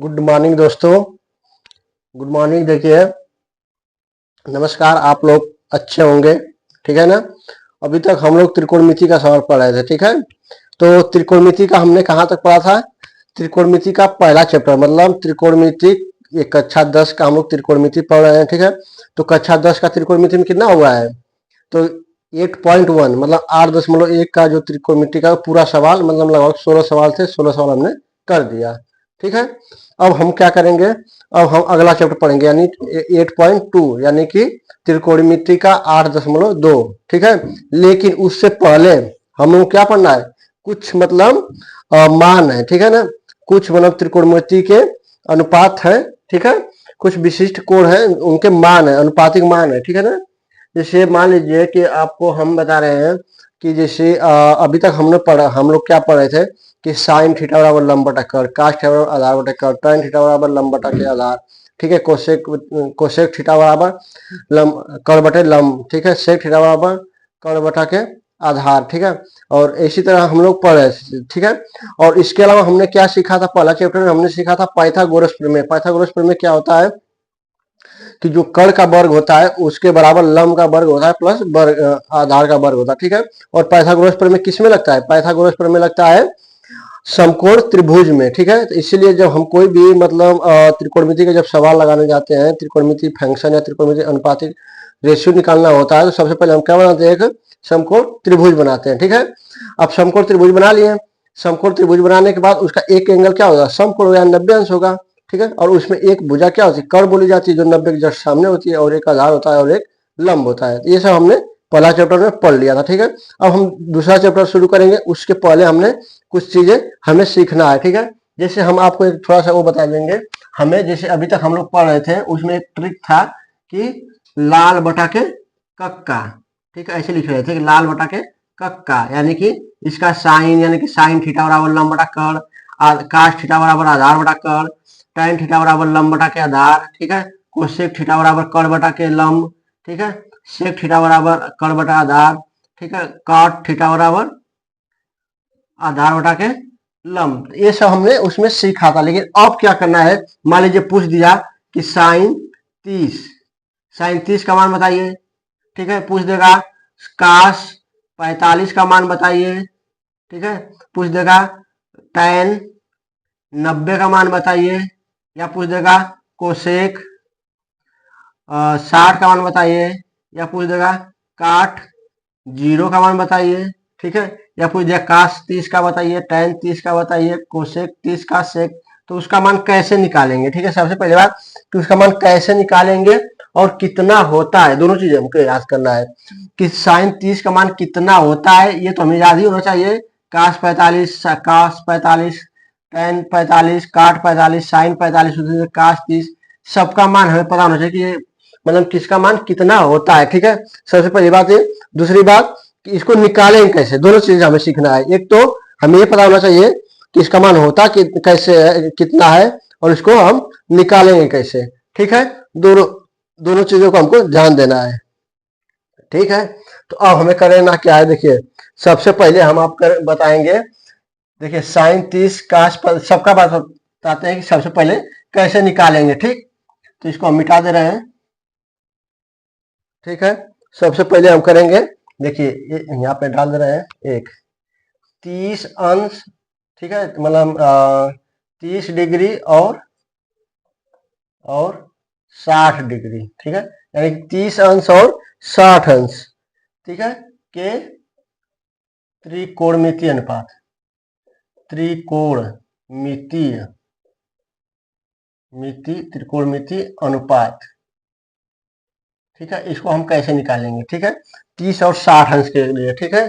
Good morning दोस्तों। Good morning. देखिए, नमस्कार। आप लोग अच्छे होंगे, ठीक है ना। अभी तक हम लोग त्रिकोणमिति का सवाल पढ़ रहे थे, ठीक है। तो त्रिकोणमिति का हमने कहाँ तक पढ़ा था? त्रिकोणमिति का पहला चैप्टर, मतलब त्रिकोणमिति ये कक्षा 10 का हम लोग त्रिकोणमिति पढ़ रहे हैं, ठीक है। तो कक्षा 10 का त्रिकोणमिति में कितना हुआ है? तो 8.1 मतलब 8.1 का जो त्रिकोणमिति का पूरा सवाल, मतलब लगभग 16 सवाल थे, 16 सवाल हमने कर दिया, ठीक है। अब हम क्या करेंगे? अब हम अगला चैप्टर पढ़ेंगे, यानी 8.2, यानी कि त्रिकोणमिति का 8.2, ठीक है। लेकिन उससे पहले हम लोग क्या पढ़ना है? कुछ मतलब मान है, ठीक है ना। कुछ मतलब त्रिकोणमिति के अनुपात है, ठीक है। कुछ विशिष्ट कोण है, उनके मान है, अनुपातिक मान है, ठीक है ना। जैसे मान लीजिए कि आपको हम बता रहे हैं कि जैसे अभी तक हमने पढ़ा, हम लोग क्या पढ़ रहे थे कि साइन थीटा बराबर लंब बटा कर, कास थीटा बराबर आधार बटा कर, tan थीटा बराबर लंब बटा के आधार, ठीक है। कोसेक थीटा बराबर लंब कर बटे लंब, ठीक है। सेक थीटा बराबर कर बटा के आधार, ठीक है। और इसी तरह हम लोग पढ़े, ठीक है। और इसके अलावा हमने क्या सीखा था? पहला चैप्टर में हमने सीखा था पाइथागोरस प्रमेय। पाइथागोरस प्रमेय क्या होता है कि जो कर्ण का वर्ग होता है उसके बराबर लंब का वर्ग होता है प्लस वर्ग आधार का वर्ग होता है, ठीक है। और पाइथागोरस प्रमेय किस में लगता है? पाइथागोरस प्रमेय लगता है समकोण त्रिभुज में, ठीक है। तो इसीलिए जब हम कोई भी मतलब त्रिकोणमिति के जब सवाल लगाने जाते हैं, त्रिकोणमिति फंक्शन या त्रिकोणमिति अनुपातिक रेशियो निकालना होता है, तो सबसे पहले हम क्या बनाते हैं? एक समकोण त्रिभुज बनाते हैं, ठीक है। अब समकोण त्रिभुज बना लिए। समकोण त्रिभुज बनाने के बाद उसका एक एंगल क्या होगा? समकोण होगा, 90 अंश होगा, ठीक है। और उसमें एक भुजा क्या होती है? कर्ण बोली जाती है, जो 90 के जस्ट सामने होती है, और एक आधार होता है और एक लंब होता है। ये सब हमने पहला चैप्टर में पढ़ लिया था, ठीक है। अब हम दूसरा चैप्टर शुरू करेंगे, उसके पहले हमने कुछ चीजें हमें सीखना है, ठीक है। जैसे हम आपको एक थोड़ा सा वो बता देंगे। हमें जैसे अभी तक हम लोग पढ़ रहे थे, उसमें एक ट्रिक था कि लाल बटा के कक्का, ठीक है, ऐसे लिख रहे थे कि लाल बटा के कक्का, यानी कि इसका साइन, यानी कि साइन थीटा बराबर लंब बटा कर, काश थीटा बराबर आधार बटा कर, tan थीटा बराबर लंब बटा के आधार, ठीक है। कोसेक थीटा बराबर कर बटा के लंब, ठीक है। सेक थीटा बराबर कर बटा आधार, ठीक है। कॉट थीटा बराबर आधार बटा के लंब। ये सब हमने उसमें सीखा था। लेकिन अब क्या करना है? मान लीजिए पूछ दिया कि साइन 30 का मान बताइए, ठीक है। पूछ देगा काश 45 का मान बताइए, ठीक है। पूछ देगा tan 90 का मान बताइए, या पूछ देगा कोसेक 60 का मान बताइए, या पूछ देगा काट 0 का मान बताइए, ठीक है। या पूछ दिया काश 30 का बताइए, tan 30 का बताइए, कोसेक 30 का, सेक। तो उसका मान कैसे निकालेंगे? ठीक है। सबसे पहले बात कि उसका मान कैसे निकालेंगे और कितना होता है, दोनों चीजें हमको याद करना है कि साइन 30 का मान कितना होता है, ये तो हमें याद ही होना चाहिए। काश 45, tan 45, काट 45, साइन 45, काश 30, सबका मान हमें पता होना चाहिए कि ये मतलब किसका मान कितना होता है, ठीक है। सबसे पहली बात ये। दूसरी बात कि इसको निकालेंगे कैसे, दोनों चीजें हमें सीखना है। एक तो हमें ये पता होना चाहिए कि इसका मान होता कैसे है, कितना है, और इसको हम निकालेंगे कैसे, ठीक है। दोनों दोनों चीजों को हमको ध्यान देना है, ठीक है। तो अब हमें करना क्या है? देखिए, सबसे पहले हम आप बताएंगे। देखिए, साइन 30 का सबका बात बताते हैं कि सबसे पहले कैसे निकालेंगे, ठीक। तो इसको हम मिटा दे रहे हैं, ठीक है। सबसे पहले हम करेंगे, देखिए यहाँ पे डाल दे रहे हैं एक 30 अंश, ठीक है, मतलब 30 डिग्री और 60 डिग्री, ठीक है। यानी 30 अंश और 60 अंश, ठीक है, के त्रिकोणमितीय अनुपात, त्रिकोणमितीय अनुपात, ठीक है। इसको हम कैसे निकालेंगे? ठीक है, 30 और 60 अंश के लिए, ठीक है।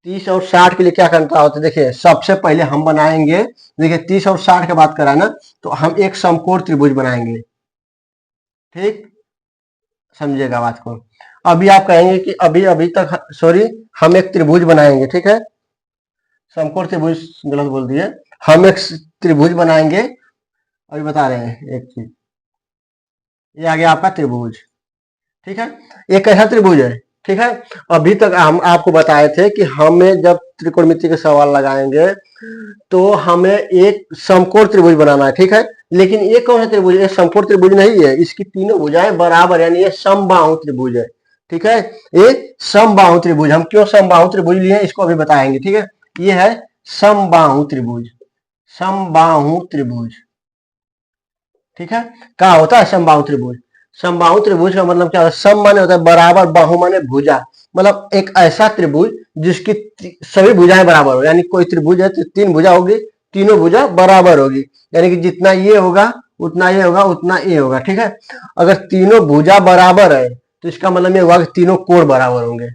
30 और 60 के लिए क्या करना होता है? देखिए, सबसे पहले हम बनाएंगे, देखिए 30 और 60 की बात करा ना, तो हम एक समकोण त्रिभुज बनाएंगे, ठीक। समझिएगा बात को। अभी आप कहेंगे कि अभी अभी तक सॉरी, हम एक त्रिभुज बनाएंगे, ठीक है। समकोण त्रिभुज गलत बोल दिए, हम एक त्रिभुज बनाएंगे। अभी बता रहे हैं एक चीज, ये आ गया आपका त्रिभुज, ठीक है। ये कैसा त्रिभुज है? ठीक है। अभी तक हम आपको बताए थे कि हमें जब त्रिकोणमिति के सवाल लगाएंगे तो हमें एक समकोण त्रिभुज बनाना है, ठीक है। लेकिन ये कौन सा त्रिभुज है? समकोण त्रिभुज नहीं है, इसकी तीनों भुजाएं बराबर, यानी ये समबाहु त्रिभुज है, ठीक है। ये समबाहु त्रिभुज, हम क्यों समबाहु त्रिभुज लिए इसको अभी बताएंगे, ठीक है। ये है समबाहु त्रिभुज, समबाहु त्रिभुज, ठीक है। क्या होता है समबाहु त्रिभुज? समबाहु त्रिभुज का मतलब क्या होता है? सम माने होता है बराबर, बाहु माने भुजा, मतलब एक ऐसा त्रिभुज जिसकी सभी भुजाएं बराबर हो, यानी कोई त्रिभुज है तो तीन भुजा होगी, तीनों भुजा बराबर होगी, यानी कि जितना ये होगा उतना ये होगा उतना ये होगा, ठीक है। अगर तीनों भुजा बराबर है तो इसका मतलब ये हुआ कि तीनों कोण बराबर होंगे,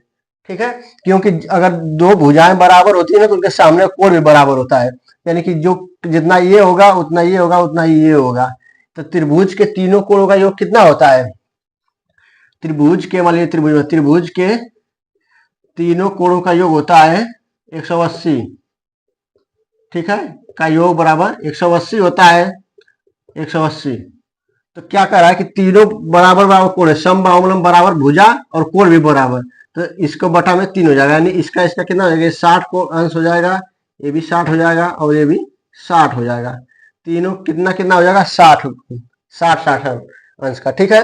ठीक है। क्योंकि अगर दो भुजाएं बराबर होती है ना तो उनके सामने कोण भी बराबर होता है, यानी कि जो जितना ये होगा उतना ये होगा उतना ये होगा। तो त्रिभुज के तीनों कोणों का योग कितना होता है? त्रिभुज के, मान लीजिए त्रिभुज के तीनों कोणों का योग होता है 180, ठीक है, का योग बराबर 180 होता है, 180। तो क्या कर रहा है कि तीनों बराबर बराबर कोण है, समबाहु मतलब बराबर भुजा और कोण भी बराबर, तो इसको बटा में 3 हो जाएगा, यानी इसका इसका कितना हो जाएगा? 60 को अंश हो जाएगा, ये भी 60 हो जाएगा और ये भी 60 हो जाएगा, तीनों कितना कितना हो जाएगा? 60 60 60 अंश का, ठीक है।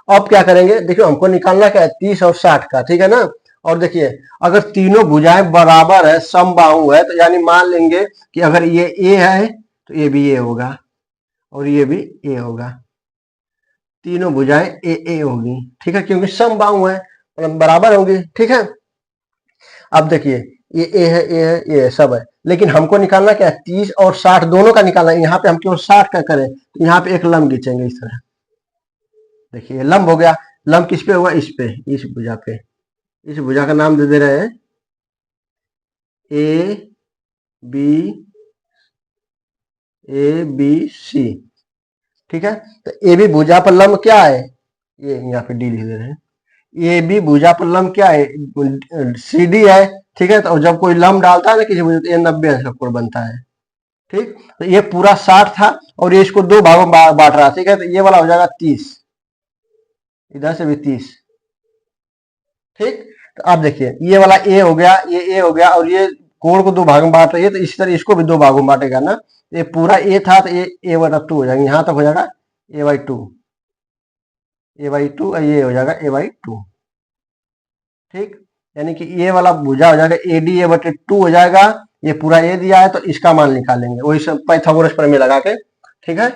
अब क्या करेंगे, देखिए हमको निकालना क्या है? 30 और 60 का, ठीक है ना। और देखिए अगर तीनों भुजाएं बराबर है, समबाहु है, तो यानी मान लेंगे कि अगर ये ए है तो ये भी ए होगा और ये भी ए होगा, तीनों भुजाएं ए ए होगी, ठीक है, क्योंकि समबाहु है मतलब बराबर होंगी, ठीक है। अब देखिए ये ए है, ए है, ये है, सब है, लेकिन हमको निकालना क्या है? 30 और 60 दोनों का निकालना है। यहाँ पे हम केवल 60 का करें तो यहाँ पे एक लंब खींचेंगे इस तरह, देखिए लंब हो गया। लंब किस पे होगा? इस पे, इस भुजा पे। इस भुजा का नाम दे दे रहे हैं A B, A B C, ठीक है। तो ए बी भुजा पर लंब क्या है? ये यहाँ पे डी लिख दे रहे हैं। ए बी भुजा पर लंब क्या है? सी डी है, ठीक है। तो जब कोई लंब डालता है ना किसी भुजा, तो ये 90 अंश का कोण बनता है, ठीक। तो ये पूरा 60 था और ये इसको दो भागों में बांट रहा, ठीक है। तो ये वाला हो जाएगा 30, इधर से भी 30, ठीक। तो अब देखिए ये वाला ए हो गया, ये ए हो गया, और ये कोण को दो भाग में बांट रही है, तो इसी तरह इसको भी दो भागों में बांटेगा ना। ये पूरा ए था तो ये ए बटा 2 हो जाएगा, यहां तक हो जाएगा ए बाई 2, ए बाई 2, ये हो जाएगा ए बाई 2, ठीक। यानी कि ये वाला भुजा हो जाएगा ए डी ए बटे 2 हो जाएगा। ये पूरा ए दिया है तो इसका मान निकालेंगे वही सब पाइथागोरस प्रमेय लगा के, ठीक है।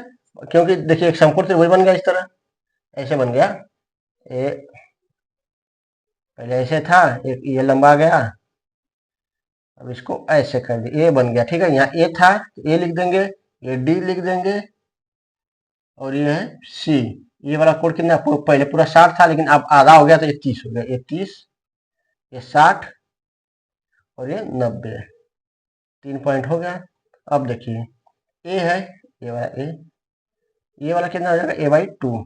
क्योंकि देखिए एक समकोण त्रिभुज बन गया, इस तरह ऐसे बन गया, ए पहले ऐसे था, एक ये लंबा गया, अब इसको ऐसे कर दिया, ए बन गया, ठीक है। यहाँ ए था तो ए लिख देंगे, ये डी लिख देंगे और ये है सी। ये वाला कोण कितना? पहले पूरा 60 था लेकिन अब आधा हो गया तो ये 30 हो गया, ये 30, ये 60 और ये 90, 3 पॉइंट हो गया। अब देखिए ए है, ये वाला ए, ये वाला कितना हो जाएगा? ए बाई 2।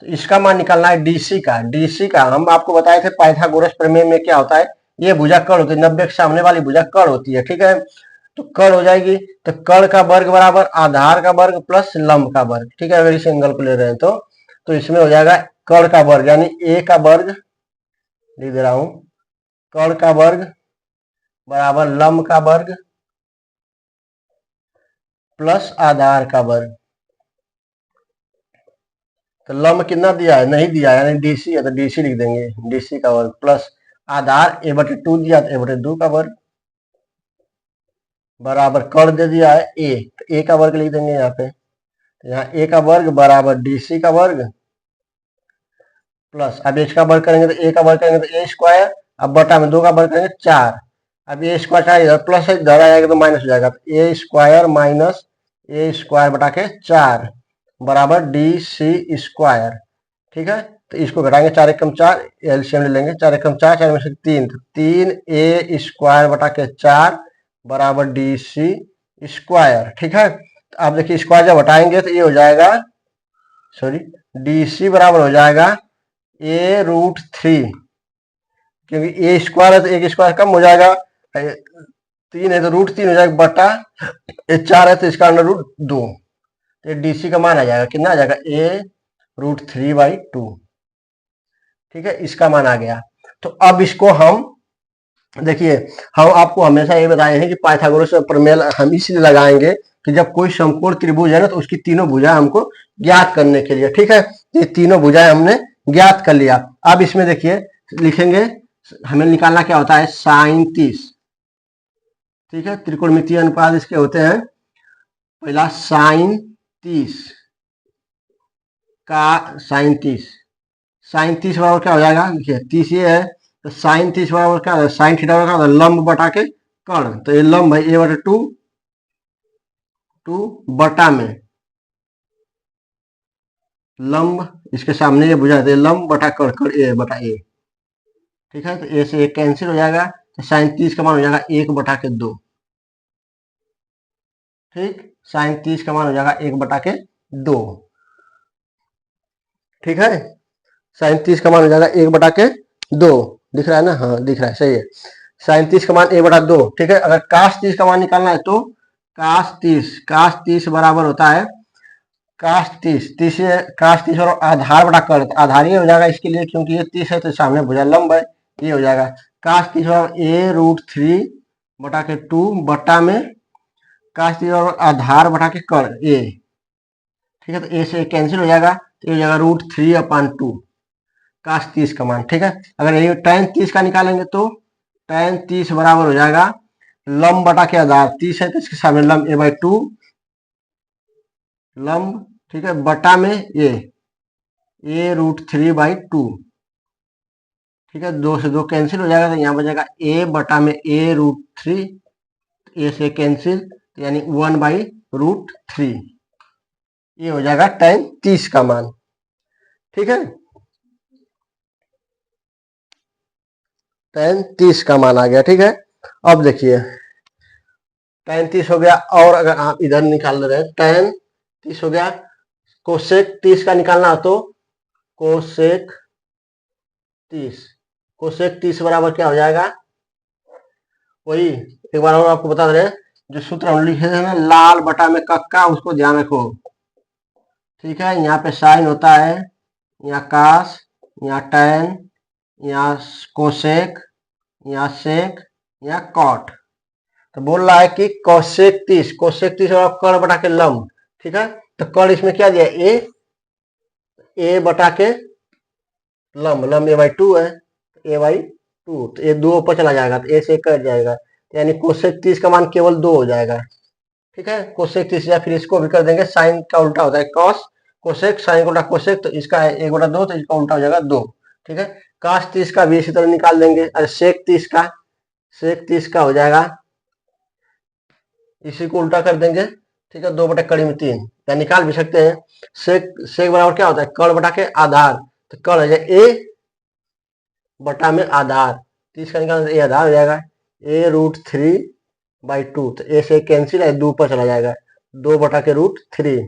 तो इसका मान निकालना है डीसी का। डीसी का हम आपको बताए थे पाइथागोरस प्रमेय में क्या होता है, ये भुजा कर्ण होती है, 90 के सामने वाली भुजा कर्ण होती है, ठीक है। तो कर्ण हो जाएगी, तो कर्ण का वर्ग बराबर आधार का वर्ग प्लस लंब का वर्ग, ठीक है। अगर इस एंगल को ले रहे हैं तो इसमें हो जाएगा कर्ण का वर्ग यानी ए का वर्ग, लिख दे रहा हूं, कर्ण का वर्ग बराबर लंब का वर्ग प्लस आधार का वर्ग। तो लंब कितना दिया है? नहीं दिया, यानी डीसी है तो डीसी लिख देंगे, डीसी का वर्ग प्लस आधार ए बटे 2 दिया तो ए बटे 2 का वर्ग बराबर कर्ण दे दिया है ए, तो ए का वर्ग लिख देंगे यहाँ पे। तो यहाँ ए का वर्ग बराबर डीसी का वर्ग प्लस, अब इसका वर्ग करेंगे तो ए का वर्ग करेंगे तो ए स्क्वायर, अब बटा में 2 का वर्ग करेंगे 4, अब ए स्क्वायर का इधर प्लस है, इधर आएगा तो माइनस हो जाएगा, तो ए स्क्वायर माइनस ए स्क्वायर बटा के 4 बराबर डी सी स्क्वायर, ठीक है। तो इसको घटाएंगे, 4 एकम 4, एलसीएम ले लेंगे, 4 एकम 4, 4 में से 3, तो 3 ए स्क्वायर बटा के 4 बराबर डी सी स्क्वायर, ठीक है। तो आप देखिए स्क्वायर जब हटाएंगे तो ये हो जाएगा, सॉरी, डी सी बराबर हो जाएगा ए रूट 3, क्योंकि ए स्क्वायर है तो एक स्क्वायर कम हो जाएगा, 3 है तो रूट 3 हो जाएगा बटा, ये 4 है तो इसका अंडर रूट 2, तो डीसी का मान आ जाएगा, कितना आ जाएगा? ए रूट 3 बाई 2, ठीक है, इसका मान आ गया। तो अब इसको हम देखिए, हम आपको हमेशा ये बताए हैं कि पाइथागोरस प्रमेय हम इसलिए लगाएंगे कि जब कोई समकोण त्रिभुज है ना, तो उसकी तीनों भुजाएं हमको ज्ञात करने के लिए, ठीक है। ये तीनों भुजाएं हमने ज्ञात कर लिया। अब इसमें देखिए लिखेंगे, हमें निकालना क्या होता है, साइन 30, ठीक है। त्रिकोणमितीय अनुपात इसके होते हैं, पहला साइन 30 का साइन 30, साइन 30 बराबर क्या हो जाएगा, देखिए 30 ये है, तो साइन 30 बराबर क्या है, साइन थीटा बराबर क्या होता है, लंब बटा के कर्ण। तो ये लंब है, ए बटा टू बटा में लंब, इसके सामने ये भुजा है, लंब बटा कर्ण, कर्ण ए बटा ए, ठीक है। तो ए से एक कैंसिल हो जाएगा, तो साइन 30 का मान हो जाएगा 1 बटा के 2, ठीक। साइन 30 का मान हो जाएगा 1 बटा के 2, ठीक है। साइन 30 का मान हो जाएगा 1 बटा के 2, दिख रहा है ना, हाँ दिख रहा है, सही है। साइन 30 का मान 1 बटा 2, ठीक है। अगर काश 30 का मान निकालना है तो काश 30 बराबर होता है, काश 30 और आधार बटा कर, आधार ये हो जाएगा इसके लिए, क्योंकि ये 30 है तो सामने भुजा लंब है, ये हो जाएगा काश 30 और ए रूट 3 बटा के 2 बटा में काश 30 और आधार बटा के कर ए, ठीक है। तो ए से कैंसिल हो जाएगा, तो ये हो जाएगा रूट 3/2 काश 30 का मान, ठीक है। अगर ये tan 30 का निकालेंगे तो tan 30 बराबर हो जाएगा लंब बटा के आधार, 30 है तो इसके सामने लंब a/2 लंब, ठीक है, बटा में ए रूट 3/2, ठीक है। 2 से 2 कैंसिल हो जाएगा, तो यहाँ बचेगा a बटा में ए रूट 3, ए से कैंसिल, यानी 1/√3, ये हो जाएगा tan 30 का मान, ठीक है। tan 30 का मान आ गया, ठीक है। अब देखिए tan 30 हो गया, और अगर आप इधर निकाल रहे हैं tan 30 हो गया, कोसेक 30 का निकालना हो तो कोसेक 30 बराबर क्या हो जाएगा, वही एक बार और आपको बता दे रहे हैं, जो सूत्र हम लिखे हैं ना लाल बटा में कक्का, उसको ध्यान रखो, ठीक है। यहाँ पे साइन होता है, यहाँ कास, यहाँ टैन, यहाँ कोसेक, यहाँ सेक, यहाँ कॉट। तो बोल रहा है कि कोसेक 30 और कर्ण बटा के लंब, ठीक है। तो कर्ण इसमें क्या दिया, ए बटा के लंब a/2 है, a/2, तो ये 2 ऊपर चला जाएगा, तो ए से कट जाएगा, यानी कोसेक 30 का मान केवल 2 हो जाएगा, ठीक है। कोसेक 30, या फिर इसको भी कर देंगे, साइन का उल्टा होता है कॉस, कोसेक साइन का उल्टा कोसेक, तो इसका है 1/2, तो इसका उल्टा हो जाएगा 2, ठीक है। काश 30 का भी इसी तरह निकाल देंगे, अरे सेक 30 का हो जाएगा, इसी को उल्टा कर देंगे, ठीक है, 2 बटा कड़ी में 3, या निकाल भी सकते हैं। सेक बराबर क्या होता है, कर्ण बटा के आधार, तो कर्ण हो जाए ए बटा में आधार, 30 का निकालना ए आधार हो जाएगा, ए रूट 3/2, तो ए से कैंसिल है, 2 पर चला जाएगा, 2 बटा के रूट 3,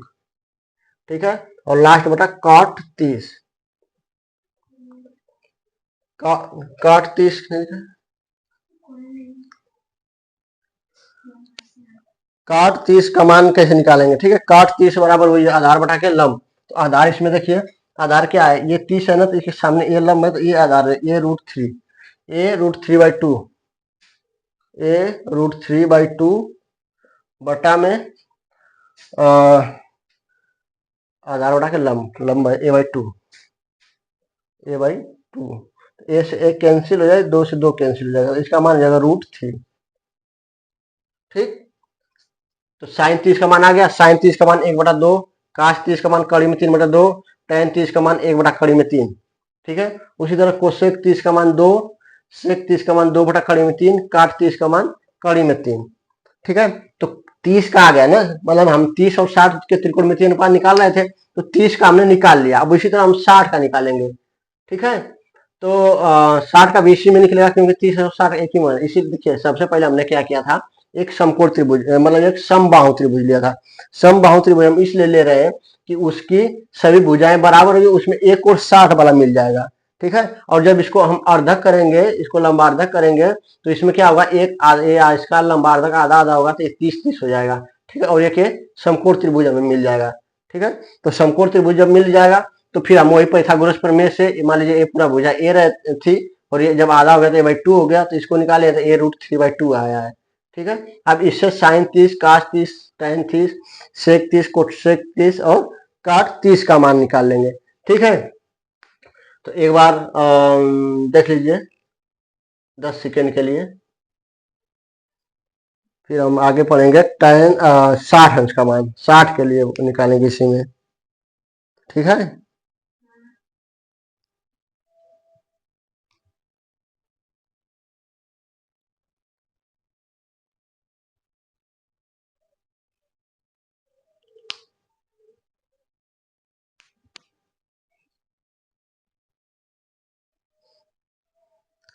ठीक है। और लास्ट बटा कॉट 30, कॉट 30 काट 30 का मान कैसे निकालेंगे, ठीक है। काट 30 बराबर वही आधार बटा के लंब, तो आधार इसमें देखिए, आधार क्या है, ये 30 है ना, तो इसके सामने ये लंब है, तो ये आधार है, ए रूट 3/2, बटा में आधार बटा के लंब है a/2, ए से एक कैंसिल हो जाए, 2 से 2 कैंसिल हो जाएगा, इसका मान हो जाएगा √3, ठीक। तो साइन 30 का मान आ गया, साइन 30 का मान 1/2, काश 30 का मान कड़ी में 3/2, tan 30 का मान 1 बटा कड़ी में 3, ठीक है। उसी तरह कोसेक 30 का मान 2, सेक 30 का मान 2 बटा कड़ी में 3, काट 30 का मान कड़ी में 3, ठीक है। तो 30 का आ गया ना, मतलब हम 30 और 60 के त्रिकोणमितीय अनुपात निकाल रहे थे, तो 30 का हमने निकाल लिया, अब इसी तरह हम 60 का निकालेंगे, ठीक है। तो 60 का भी इसी में निकलेगा, क्योंकि 30 और 60 एक ही मान, इसी देखिए सबसे पहले हमने क्या किया था, एक समकोण त्रिभुज, मतलब एक समबाहु त्रिभुज लिया था। समबाहु त्रिभुज हम इसलिए ले रहे हैं कि उसकी सभी भुजाएं बराबर होगी, उसमें एक और 60 वाला मिल जाएगा, ठीक है। और जब इसको हम अर्धक करेंगे, इसको लंबार्धक करेंगे, तो इसमें क्या होगा, इसका लंबार्धक आधा आधा होगा, तो 30-30 हो जाएगा, ठीक है। और एक समकोण त्रिभुज हमें मिल जाएगा, ठीक है। तो समकोण त्रिभुज जब मिल जाएगा, तो फिर हम वही पाइथागोरस प्रमेय से, मान लीजिए ये पूरा भुजा ए थी, और ये जब आधा हो गया तो a/2 हो गया, तो इसको निकाले तो a√3/2 आया है। ठीक है, अब इससे साइन 30, काश 30, tan 30, सेक 30, कोसेक 30 और काट 30 का मान निकाल लेंगे। ठीक है, तो एक बार देख लीजिए 10 सेकेंड के लिए, फिर हम आगे पढ़ेंगे। tan 60 अंश का मान 60 के लिए निकालेंगे इसी में। ठीक है,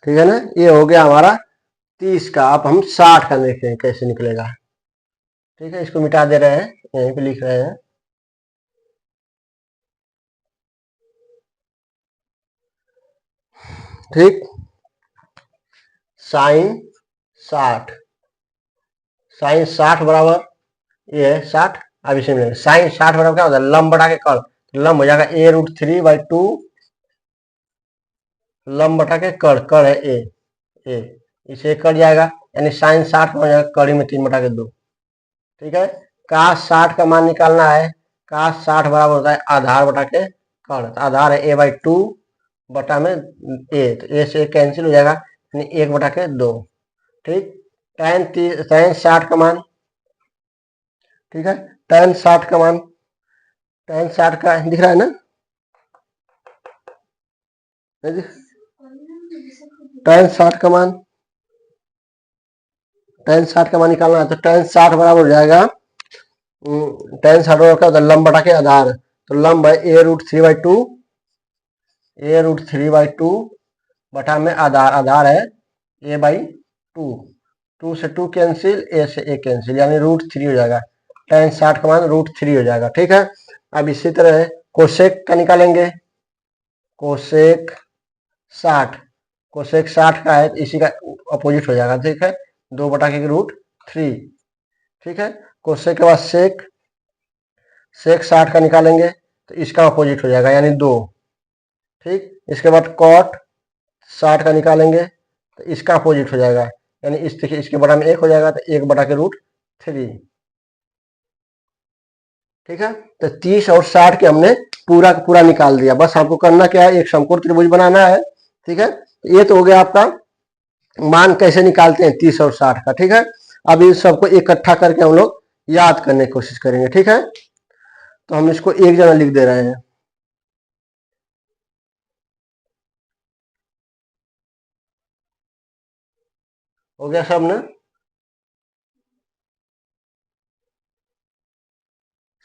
ठीक है ना, ये हो गया हमारा 30 का। अब हम 60 का देखते हैं कैसे निकलेगा। ठीक है, इसको मिटा दे रहे हैं, यहीं पे लिख रहे हैं। ठीक, साइन 60, साइन 60 बराबर ये है 60। अब इसे में साइन 60 बराबर क्या होता है, लंब बटा के कड़, लंब हो जाएगा a√3/2, लंब बटा के कड़ है ए, इसे कट जाएगा, यानी साइन 60 हो जाएगा कड़ी में 3/2। ठीक है, काश 60 का मान निकालना है। काश 60 बराबर होता है आधार बटा के कड़, तो आधार है a/2 बटा में ए, तो ए से कैंसिल हो जाएगा, यानी 1/2। ठीक, tan 60 का मान, ठीक है, tan 60 का मान, tan 60 का दिख रहा है ना, tan 60 का मान, tan 60 का मान निकालना है, तो tan 60 बराबर हो जाएगा, tan 60 बराबर क्या होता है, लंब बटा के आधार, तो लंब है a√3/2, a√3/2 बटा में आधार, आधार है a/2, 2 से 2 कैंसिल, a से a कैंसिल, यानी √3 हो जाएगा। tan 60 का मान √3 हो जाएगा। ठीक है, अब इसी तरह कोसेक का निकालेंगे, कोसेक 60, कोसेक 60 का है तो इसी का अपोजिट हो जाएगा। ठीक है, 2/√3। ठीक है, कोसेक के बाद सेक, सेक 60 का निकालेंगे तो इसका अपोजिट हो जाएगा, यानी 2। ठीक, इसके बाद कॉट 60 का निकालेंगे तो इसका अपोजिट हो जाएगा, यानी इस देखिए इसके बड़ा में 1 हो जाएगा, तो 1/√3। ठीक है, तो 30 और 60 के हमने पूरा का पूरा निकाल दिया। बस आपको करना क्या है, एक समकोण त्रिभुज बनाना है। ठीक है, ये तो हो गया आपका मान कैसे निकालते हैं 30 और 60 का। ठीक है, अब इन सबको इकट्ठा करके हम लोग याद करने की कोशिश करेंगे। ठीक है, तो हम इसको एक जगह लिख दे रहे हैं। हो गया सब ना,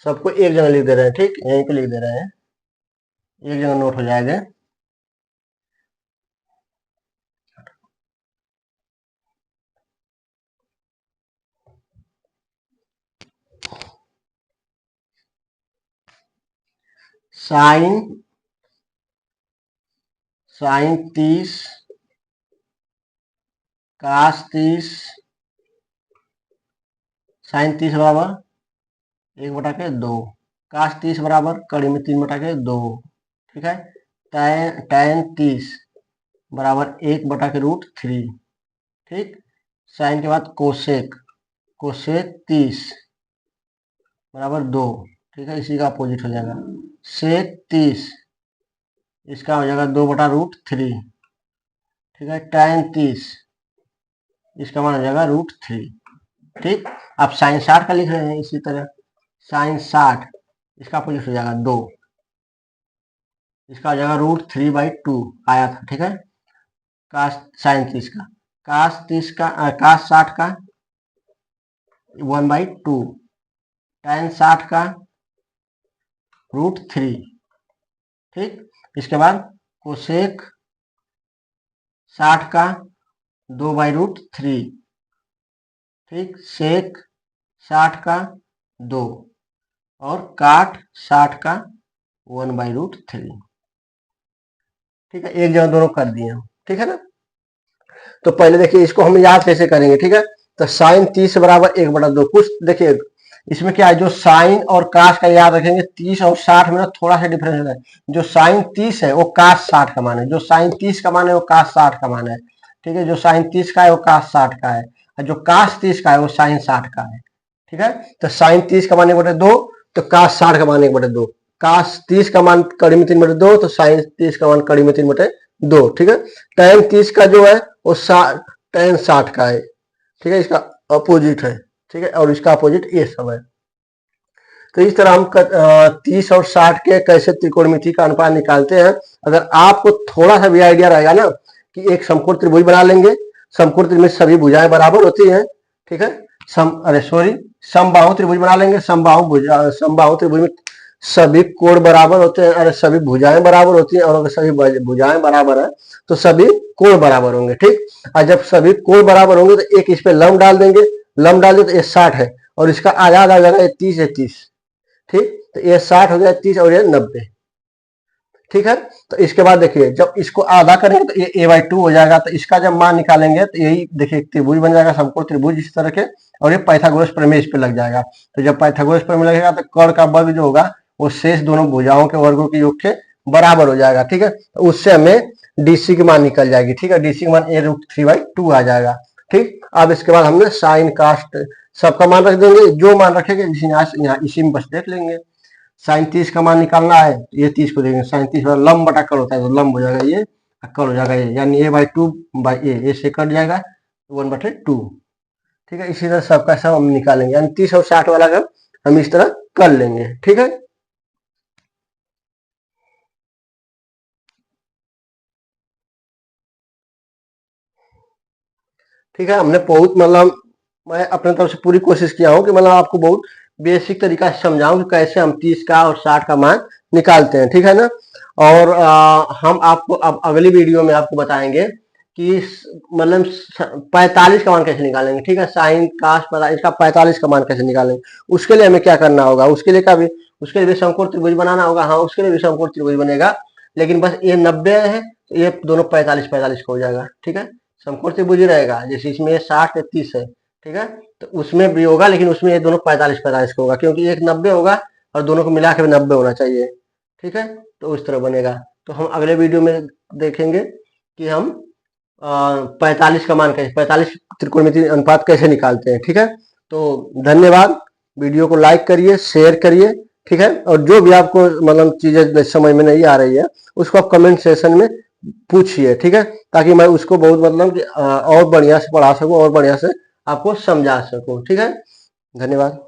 सबको एक जगह लिख दे रहे हैं। ठीक, यहीं पे लिख दे रहे हैं, एक जगह नोट हो जाएगा। साइन, साइन 30, काश 30, साइन 30 बराबर 1/2, काश 30 बराबर कड़ी में 3/2। ठीक है, tan 30 बराबर 1/√3। ठीक, साइन के बाद कोसेक, कोसेक 30 बराबर 2। ठीक है, इसी का अपोजिट हो जाएगा। सेक 30 इसका हो जाएगा 2/√3। ठीक है, tan 30 इसका मान हो जाएगा √3। ठीक, अब साइन 60 का लिख रहे हैं इसी तरह, साइन 60 इसका अपोजिट हो जाएगा 2, इसका हो जाएगा √3/2 आया था। ठीक है, काश साइन 30 का, काश 30 का काश 60 का 1/2, tan 60 का √3। ठीक, इसके बाद कोसेक 60 का 2/√3। ठीक, सेक 60 का 2 और काट 60 का 1/√3। ठीक है, एक जगह दोनों कर दिए हम। ठीक है ना, तो पहले देखिए इसको हम याद कैसे करेंगे। ठीक है, तो साइन 30 बराबर 1/2, कुछ देखिए इसमें क्या है, जो साइन और कास का याद रखेंगे, 30 और 60 में ना थोड़ा सा डिफरेंस है। जो साइन 30 है वो कास 60 का मान है, जो साइन 30 का मान है वो कास 60 का मान है। ठीक है, जो साइन 30 का है वो कास 60 का है, और जो कास 30 का है वो साइन 60 का है। ठीक है, तो साइन 30 का मान 1/2, तो कास 60 का मान 1/2। कास 30 का मान कड़ी में 3/2, तो साइन 30 का मान कड़ी में 3/2। ठीक है, tan 30 का जो है वो tan 60 का है। ठीक है, इसका अपोजिट है। ठीक है, और इसका अपोजिट ये सब है। तो इस तरह हम 30 और 60 के कैसे त्रिकोणमिति का अनुपात निकालते हैं। अगर आपको थोड़ा सा भी आइडिया रहेगा ना कि एक समकोण त्रिभुज बना लेंगे, समकोण त्रिभुज में सभी भुजाएं बराबर होती हैं। ठीक है, समबाहु त्रिभुज बना लेंगे, समबाहु त्रिभुज में सभी कोण बराबर होते हैं, अरे सभी भुजाएं बराबर होती हैं, और अगर सभी भुजाएं बराबर है तो सभी कोण बराबर होंगे। ठीक, और जब सभी कोण बराबर होंगे तो एक इस पे लंब डाल देंगे, लंब डाल दें तो ये 60 है, और इसका आधा आ जाएगा, ये 30 है 30। ठीक, तो ये 60 हो गया 30, और ये 90। ठीक है, तो इसके बाद देखिए जब इसको आधा करेंगे तो ये a/2 हो जाएगा। तो इसका जब मान निकालेंगे तो यही देखिए त्रिभुज बन जाएगा, समकोण त्रिभुज इस तरह के, और ये पाइथागोरस प्रमेय इस पे लग जाएगा। तो जब पाइथागोरस प्रमेय लगेगा तो कर्ण का वर्ग जो होगा वो शेष दोनों भुजाओं के वर्गों के योग के बराबर हो जाएगा। ठीक है, तो उससे हमें डीसी की मान निकल जाएगी। ठीक है, डीसी की मान a√3/2 आ जाएगा। ठीक, अब इसके बाद हमने साइन कास्ट सबका मान रख देंगे, जो मान रखेंगे यहाँ इसी में बस देख लेंगे। साइन 30 का मान निकालना है, ये 30 को देंगे, साइन 30 लंब बटा कर्ण होता है, तो लंब हो जाएगा ये, कर्ण हो जाएगा ये, यानी a/2/a, ये से कट जाएगा 1/2। ठीक है, इसी तरह सबका सब हम निकालेंगे, यानी 30 और 60 वाला हम इस तरह कर लेंगे। ठीक है, ठीक है, हमने बहुत मतलब मैं अपने तरफ से पूरी कोशिश किया हूँ कि मतलब आपको बहुत बेसिक तरीका से समझाऊं कि कैसे हम 30 का और 60 का मान निकालते हैं। ठीक है ना, और हम आपको अब अगली वीडियो में आपको बताएंगे कि मतलब 45 का मान कैसे निकालेंगे। ठीक है, साइन कास इसका 45 का मान कैसे निकालेंगे, उसके लिए हमें क्या करना होगा, उसके लिए भी समकोण त्रिभुज बनाना होगा। हाँ, उसके लिए भी समकोण त्रिभुज बनेगा, लेकिन बस ये 90 है तो ये दोनों 45 का हो जाएगा। ठीक है, समकोण त्रिभुज ही रहेगा, जैसे इसमें 60 30 है। ठीक है, तो उसमें भी होगा, लेकिन उसमें ये दोनों 45 का होगा, क्योंकि एक 90 होगा और दोनों को मिला के 90 होना चाहिए। ठीक है, तो उस तरह बनेगा। तो हम अगले वीडियो में देखेंगे कि हम 45 का मान कैसे, 45 त्रिकोणमिति अनुपात कैसे निकालते हैं। ठीक है, तो धन्यवाद। वीडियो को लाइक करिए, शेयर करिए। ठीक है, और जो भी आपको मतलब चीजें समझ में नहीं आ रही है उसको आप कमेंट सेशन में पूछिए। ठीक है, ताकि मैं उसको बहुत मतलब कि और बढ़िया से पढ़ा सकूं और बढ़िया से आपको समझा सकूं। ठीक है, धन्यवाद।